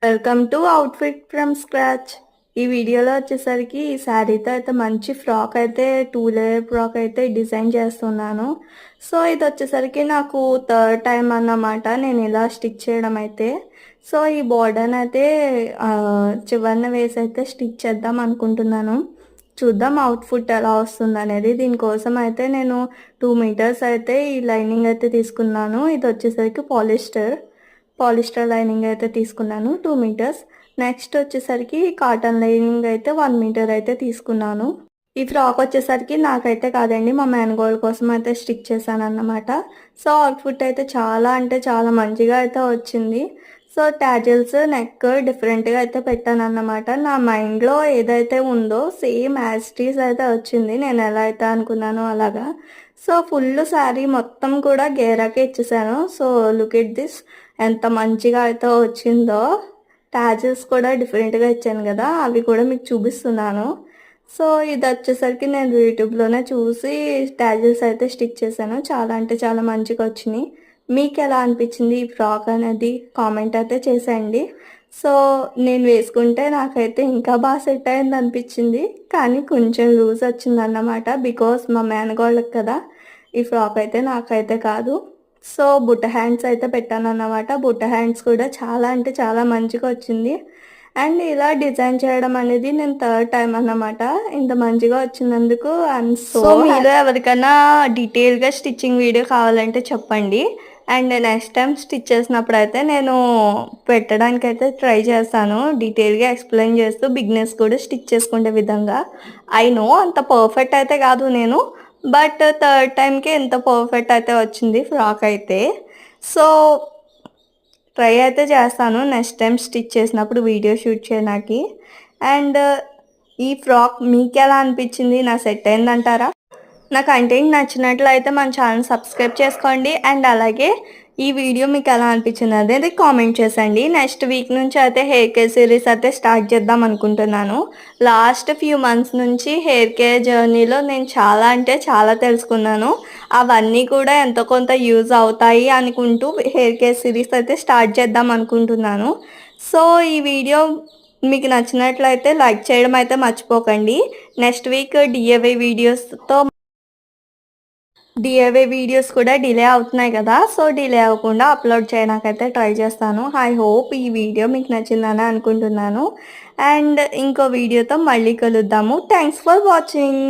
Welcome to outfit from scratch. ఈ వీడియోలో వచ్చేసరికి ఈ శారీతో అయితే మంచి ఫ్రాక్ అయితే 2 లేయర్ ఫ్రాక్ అయితే డిజైన్ చేస్తున్నాను. సో ఇది వచ్చేసరికి నాకు థర్డ్ టైం అన్నమాట నేను ఇలా స్టిచ్ చేయడం అయితే. సో ఈ బోర్డర్ని అయితే చివరిన వేసి అయితే స్టిచ్ చేద్దాం అనుకుంటున్నాను. చూద్దాం అవుట్ఫుట్ ఎలా వస్తుంది అనేది. దీనికోసం అయితే నేను 2 మీటర్స్ అయితే ఈ లైనింగ్ అయితే తీసుకున్నాను. ఇది వచ్చేసరికి పాలిస్టర్ లైనింగ్ అయితే తీసుకున్నాను 2 మీటర్స్. నెక్స్ట్ వచ్చేసరికి కాటన్ లైనింగ్ అయితే 1 మీటర్ అయితే తీసుకున్నాను. ఈ ఫ్రాక్ వచ్చేసరికి నాకైతే కాదండి, మా మేనగోళ్ళ కోసం అయితే స్టిచ్ చేశాను అన్నమాట. సో అవుట్ఫుట్ అయితే చాలా అంటే చాలా మంచిగా అయితే వచ్చింది. సో టాజిల్స్ నెక్ డిఫరెంట్గా అయితే పెట్టాను అన్నమాట. నా మైండ్లో ఏదైతే ఉందో సేమ్ యాజ్ ఇట్ ఈజ్ అయితే వచ్చింది, నేను ఎలా అయితే అనుకున్నానో అలాగా. సో ఫుల్ శారీ మొత్తం కూడా గేరాకే ఇచ్చేసాను. సో లుక్ ఎట్ దిస్, ఎంత మంచిగా అయితే వచ్చిందో. టాజిల్స్ కూడా డిఫరెంట్గా ఇచ్చాను కదా, అవి కూడా మీకు చూపిస్తున్నాను. సో ఇది వచ్చేసరికి నేను యూట్యూబ్లోనే చూసి టాజిల్స్ అయితే స్టిచ్ చేశాను. చాలా అంటే చాలా మంచిగా వచ్చినాయి. మీకు ఎలా అనిపించింది ఈ ఫ్రాక్ అనేది కామెంట్ అయితే చేసేయండి. సో నేను వేసుకుంటే నాకైతే ఇంకా బాగా సెట్ అయింది అనిపించింది, కానీ కొంచెం లూజ్ వచ్చింది అన్నమాట. బికాస్ మా మేనగోళ్ళకి కదా ఈ ఫ్రాక్ అయితే, నాకైతే కాదు. సో బుట్ట హ్యాండ్స్ అయితే పెట్టాను అన్నమాట. బుట్ట హ్యాండ్స్ కూడా చాలా అంటే చాలా మంచిగా వచ్చింది. అండ్ ఇలా డిజైన్ చేయడం అనేది నేను థర్డ్ టైం అన్నమాట. ఇంత మంచిగా వచ్చినందుకు అండ్ సో మీలో ఎవరికైనా డీటెయిల్గా స్టిచ్చింగ్ వీడియో కావాలంటే చెప్పండి. అండ్ నెక్స్ట్ టైం స్టిచ్ చేసినప్పుడు అయితే నేను పెట్టడానికి అయితే ట్రై చేస్తాను, డీటెయిల్గా ఎక్స్ప్లెయిన్ చేస్తూ బిగినర్స్ కూడా స్టిచ్ చేసుకునే విధంగా. ఐ నో అంత పర్ఫెక్ట్ అయితే కాదు నేను, బట్ థర్డ్ టైంకి ఎంత పర్ఫెక్ట్ అయితే వచ్చింది ఫ్రాక్ అయితే. సో ట్రై అయితే చేస్తాను నెక్స్ట్ టైం స్టిచ్ చేసినప్పుడు వీడియో షూట్ చేయడానికి. అండ్ ఈ ఫ్రాక్ మీకు ఎలా అనిపించింది, నా సెట్ అయిందంటారా? నా కంటెంట్ నచ్చినట్లయితే మన ఛానల్ సబ్స్క్రైబ్ చేసుకోండి. అండ్ అలాగే ఈ వీడియో మీకు ఎలా అనిపించింది అనేది కామెంట్ చేసండి. నెక్స్ట్ వీక్ నుంచి అయితే హెయిర్ కేర్ సిరీస్ అయితే స్టార్ట్ చేద్దాం అనుకుంటున్నాను. లాస్ట్ ఫ్యూ మంత్స్ నుంచి హెయిర్ కేర్ జర్నీలో నేను చాలా అంటే చాలా తెలుసుకున్నాను. అవన్నీ కూడా ఎంతో కొంత యూజ్ అవుతాయి అనుకుంటూ హెయిర్ కేర్ సిరీస్ అయితే స్టార్ట్ చేద్దాం అనుకుంటున్నాను. సో ఈ వీడియో మీకు నచ్చినట్లయితే లైక్ చేయడం అయితే మర్చిపోకండి. నెక్స్ట్ వీక్ డిఐవై వీడియోస్ కూడా డిలే అవుతున్నాయి కదా, సో డిలే అవ్వకుండా అప్లోడ్ చేయడానికైతే ట్రై చేస్తాను. ఐ హోప్ ఈ వీడియో మీకు నచ్చిందని అనుకుంటున్నాను. అండ్ ఇంకో వీడియోతో మళ్ళీ కలుద్దాము. Thanks for watching.